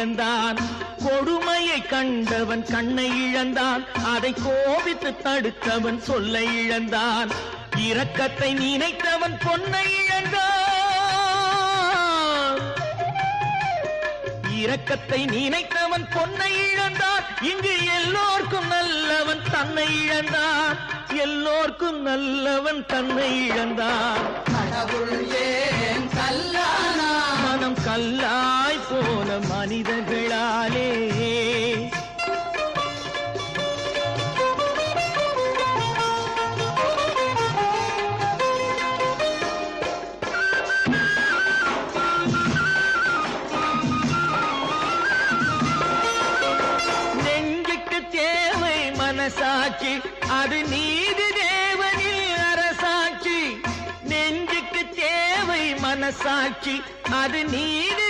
இழந்தான். கொடுமையை கண்டவன் கண்ணை இழந்தான். அதை கோபித்து தடுத்தவன் சொல்லை இழந்தான். இரக்கத்தை நினைத்தவன் பொன்னை இழந்தான். இரக்கத்தை நினைத்தவன் பொன்னை இழந்தான். இங்கு எல்லோர்க்கும் நல்லவன் தன்னை இழந்தான். எல்லோர்க்கும் நல்லவன் தன்னை இழந்தான். கடவுள் ஏன் கல்லானா? மனம் கல்லாய் போன மனிதர்களாலே. மனசாட்சி அது நீதி தேவனில் அரசாட்சி. நெஞ்சுக்கு தேவை மனசாட்சி அது நீதி